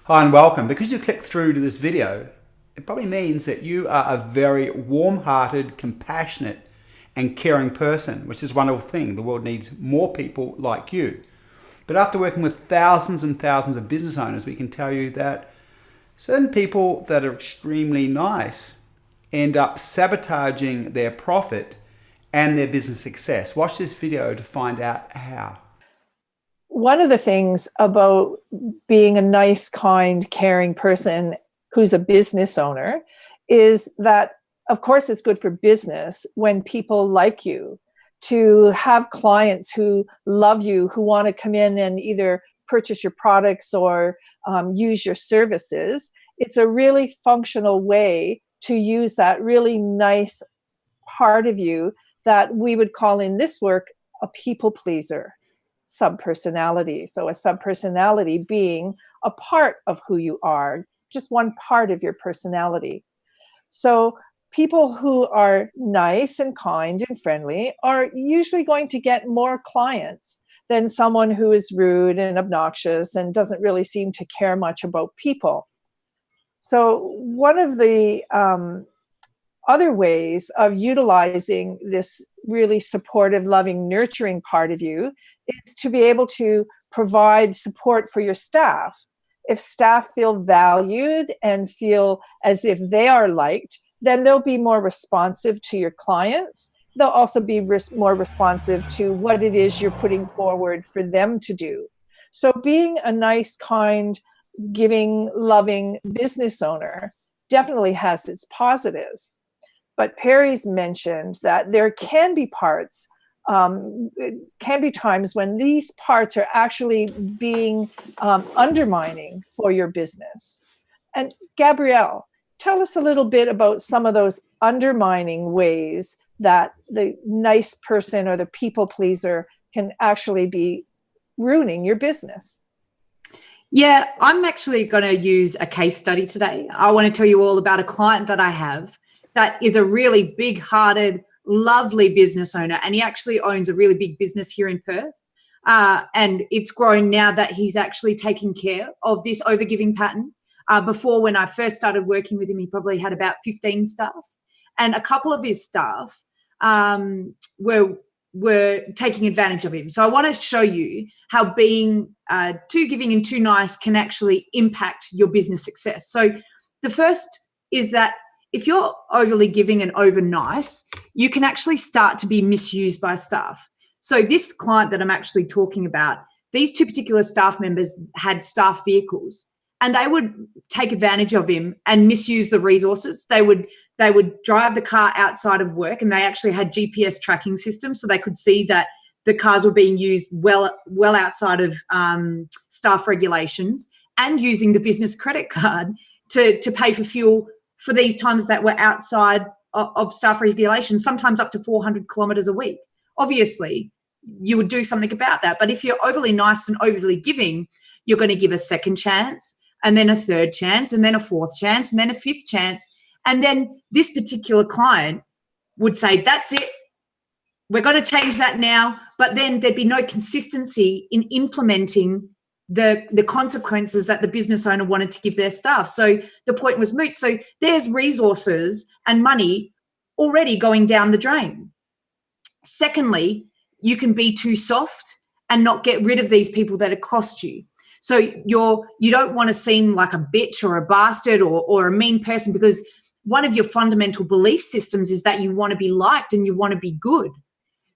Hi and welcome. Because you clicked through to this video, it probably means that you are a very warm-hearted, compassionate and caring person, which is a wonderful thing. The world needs more people like you. But after working with thousands and thousands of business owners, we can tell you that certain people that are extremely nice end up sabotaging their profit and their business success. Watch this video to find out how. One of the things about being a nice, kind, caring person who's a business owner is that, of course, it's good for business when people like you, to have clients who love you, who want to come in and either purchase your products or use your services. It's a really functional way to use that really nice part of you that we would call in this work a people pleaser. Subpersonality. So a subpersonality being a part of who you are, just one part of your personality. So people who are nice and kind and friendly are usually going to get more clients than someone who is rude and obnoxious and doesn't really seem to care much about people. So one of the other ways of utilizing this really supportive, loving, nurturing part of you is to be able to provide support for your staff. If staff feel valued and feel as if they are liked, then they'll be more responsive to your clients. They'll also be more responsive to what it is you're putting forward for them to do. So being a nice, kind, giving, loving business owner definitely has its positives. But Perry's mentioned that there can be parts, it can be times when these parts are actually being undermining for your business. And Gabrielle, tell us a little bit about some of those undermining ways that the nice person or the people pleaser can actually be ruining your business. Yeah, I'm actually going to use a case study today. I want to tell you all about a client that I have that is a really big-hearted, lovely business owner, and he actually owns a really big business here in Perth. And it's grown now that he's actually taking care of this overgiving pattern. Before, when I first started working with him, he probably had about 15 staff, and a couple of his staff were taking advantage of him. So I want to show you how being too giving and too nice can actually impact your business success. So the first is that if you're overly giving and over nice, you can actually start to be misused by staff. So this client that I'm actually talking about, these two particular staff members had staff vehicles, and they would take advantage of him and misuse the resources. They would drive the car outside of work, and they actually had GPS tracking systems, so they could see that the cars were being used well outside of staff regulations, and using the business credit card to pay for fuel for these times that were outside of staff regulations, sometimes up to 400 kilometres a week. Obviously, you would do something about that. But if you're overly nice and overly giving, you're going to give a second chance, and then a third chance, and then a fourth chance, and then a fifth chance. And then this particular client would say, that's it, we're going to change that now. But then there'd be no consistency in implementing the consequences that the business owner wanted to give their staff. So the point was moot. So there's resources and money already going down the drain. Secondly, you can be too soft and not get rid of these people that have cost you. So you don't want to seem like a bitch or a bastard or a mean person, because one of your fundamental belief systems is that you want to be liked and you want to be good.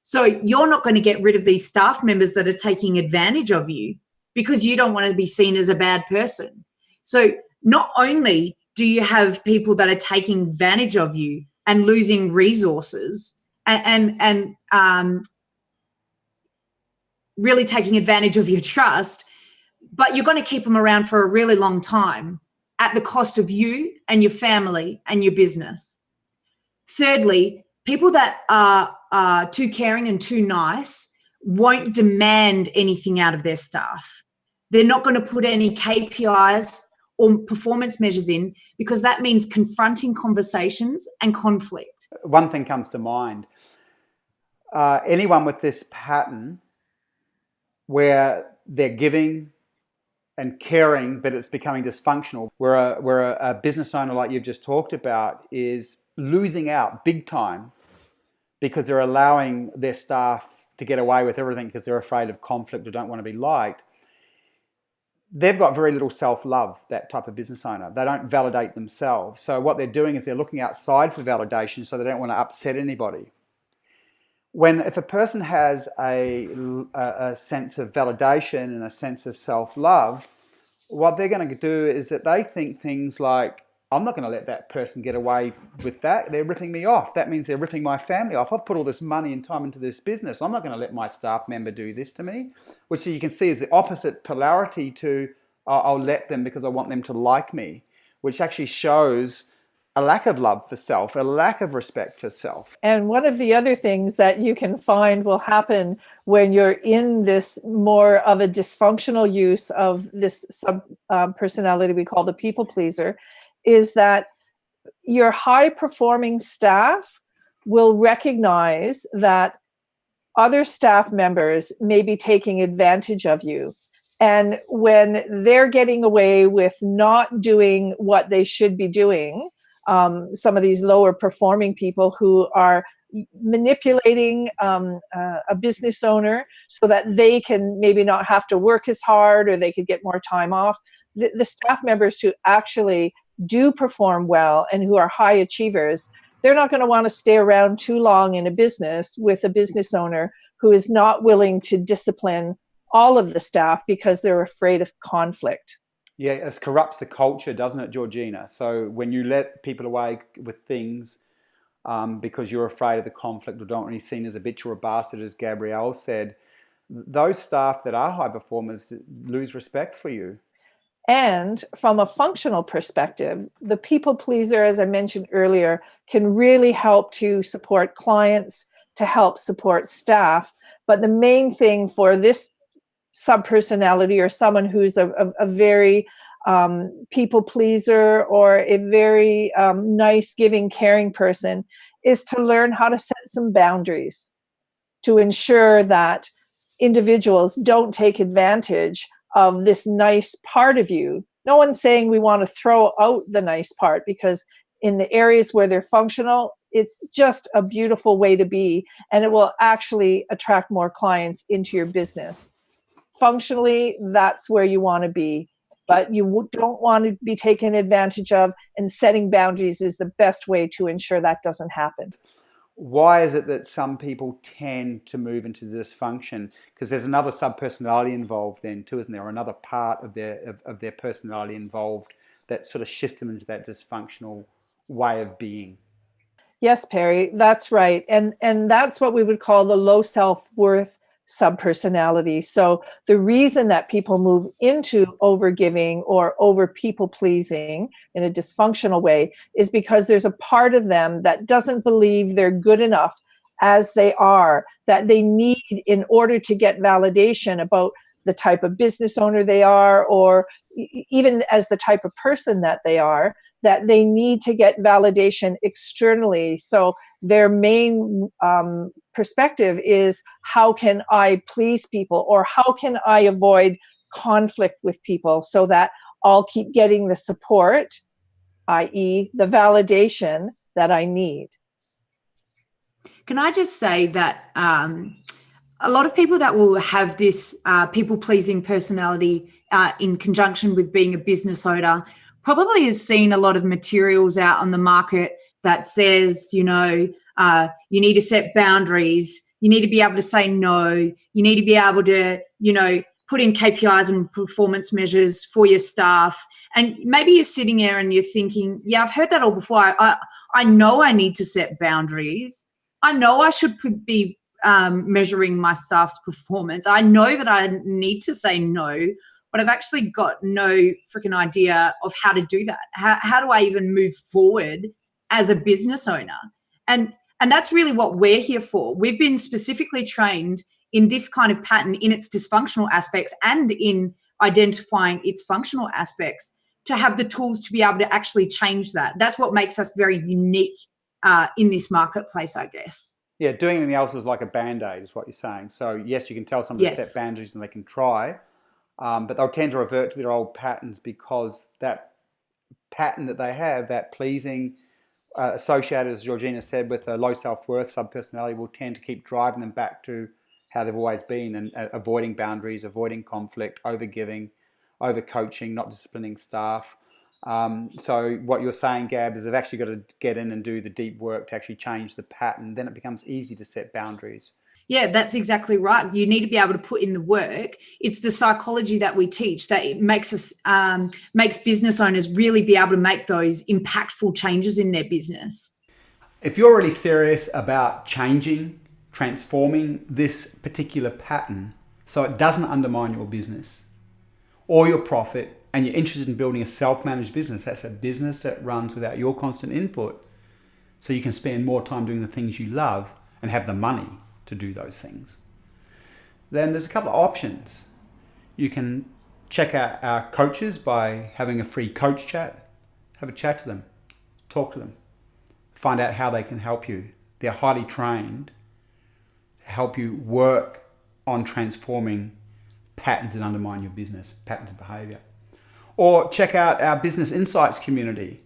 So you're not going to get rid of these staff members that are taking advantage of you because you don't want to be seen as a bad person. So not only do you have people that are taking advantage of you and losing resources and really taking advantage of your trust, but you're going to keep them around for a really long time at the cost of you and your family and your business. Thirdly, people that are too caring and too nice won't demand anything out of their staff. They're not going to put any KPIs or performance measures in, because that means confronting conversations and conflict. One thing comes to mind. Anyone with this pattern where they're giving and caring, but it's becoming dysfunctional. Where a business owner like you've just talked about is losing out big time because they're allowing their staff to get away with everything because they're afraid of conflict or don't want to be liked. They've got very little self-love, that type of business owner. They don't validate themselves. So what they're doing is they're looking outside for validation, so they don't want to upset anybody. If a person has a sense of validation and a sense of self-love, what they're going to do is that they think things like, I'm not going to let that person get away with that. They're ripping me off. That means they're ripping my family off. I've put all this money and time into this business. I'm not going to let my staff member do this to me, which you can see is the opposite polarity to I'll let them because I want them to like me, which actually shows a lack of love for self, a lack of respect for self. And one of the other things that you can find will happen when you're in this more of a dysfunctional use of this personality we call the people pleaser is that your high performing staff will recognize that other staff members may be taking advantage of you. And when they're getting away with not doing what they should be doing, some of these lower performing people who are manipulating a business owner so that they can maybe not have to work as hard or they could get more time off. The staff members who actually do perform well and who are high achievers, they're not going to want to stay around too long in a business with a business owner who is not willing to discipline all of the staff because they're afraid of conflict. Yeah, it corrupts the culture, doesn't it, Georgina? So when you let people away with things because you're afraid of the conflict or don't want to be seen as a bitch or a bastard, as Gabrielle said, those staff that are high performers lose respect for you. And from a functional perspective, the people pleaser, as I mentioned earlier, can really help to support clients, to help support staff. But the main thing for this subpersonality or someone who's a very people pleaser or a very nice, giving, caring person is to learn how to set some boundaries to ensure that individuals don't take advantage of this nice part of you. No one's saying we want to throw out the nice part, because in the areas where they're functional, it's just a beautiful way to be, and it will actually attract more clients into your business. Functionally, that's where you want to be, but you don't want to be taken advantage of, and setting boundaries is the best way to ensure that doesn't happen. Why is it that some people tend to move into dysfunction? Because there's another subpersonality involved then too, isn't there? Or another part of their personality involved that sort of shifts them into that dysfunctional way of being. Yes, Perry, that's right. And that's what we would call the low self-worth subpersonality. So the reason that people move into overgiving or over people pleasing in a dysfunctional way is because there's a part of them that doesn't believe they're good enough as they are, that they need in order to get validation about the type of business owner they are, or even as the type of person that they are, that they need to get validation externally. So their main perspective is, how can I please people, or how can I avoid conflict with people so that I'll keep getting the support, i.e. the validation that I need. Can I just say that a lot of people that will have this people-pleasing personality in conjunction with being a business owner probably has seen a lot of materials out on the market that says, you need to set boundaries, you need to be able to say no, you need to be able to, put in KPIs and performance measures for your staff. And maybe you're sitting there and you're thinking, yeah, I've heard that all before. I know I need to set boundaries. I know I should be measuring my staff's performance. I know that I need to say no, but I've actually got no freaking idea of how to do that. How do I even move forward as a business owner? And that's really what we're here for. We've been specifically trained in this kind of pattern, in its dysfunctional aspects and in identifying its functional aspects, to have the tools to be able to actually change that. That's what makes us very unique in this marketplace, I guess. Yeah, doing anything else is like a Band-Aid is what you're saying. So yes, you can tell somebody to set boundaries and they can try. but they'll tend to revert to their old patterns because that pattern that they have, that pleasing, associated, as Georgina said, with a low self-worth, subpersonality, will tend to keep driving them back to how they've always been, and avoiding boundaries, avoiding conflict, over-giving, over-coaching, not disciplining staff. So what you're saying, Gab, is they've actually got to get in and do the deep work to actually change the pattern. Then it becomes easy to set boundaries. Yeah, that's exactly right. You need to be able to put in the work. It's the psychology that we teach that it makes us makes business owners really be able to make those impactful changes in their business. If you're really serious about changing, transforming this particular pattern so it doesn't undermine your business or your profit, and you're interested in building a self-managed business, that's a business that runs without your constant input, so you can spend more time doing the things you love and have the money to do those things, then there's a couple of options. You can check out our coaches by having a free coach chat. Have a chat to them, talk to them, find out how they can help you. They're highly trained to help you work on transforming patterns that undermine your business, patterns of behavior. Or check out our Business Insights community,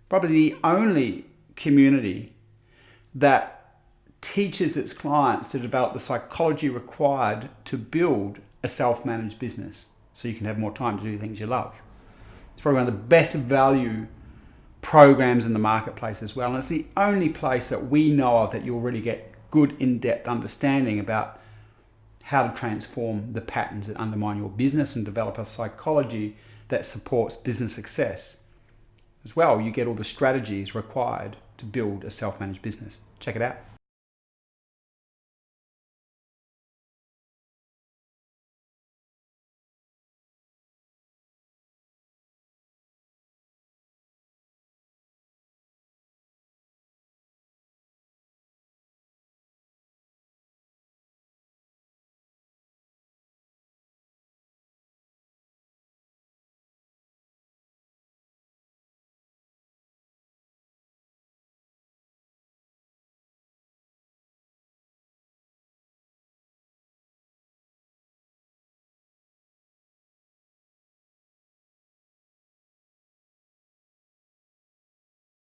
probably the only community that teaches its clients to develop the psychology required to build a self-managed business so you can have more time to do things you love. It's probably one of the best value programs in the marketplace as well. And it's the only place that we know of that you'll really get good in-depth understanding about how to transform the patterns that undermine your business and develop a psychology that supports business success. As well, you get all the strategies required to build a self-managed business. Check it out.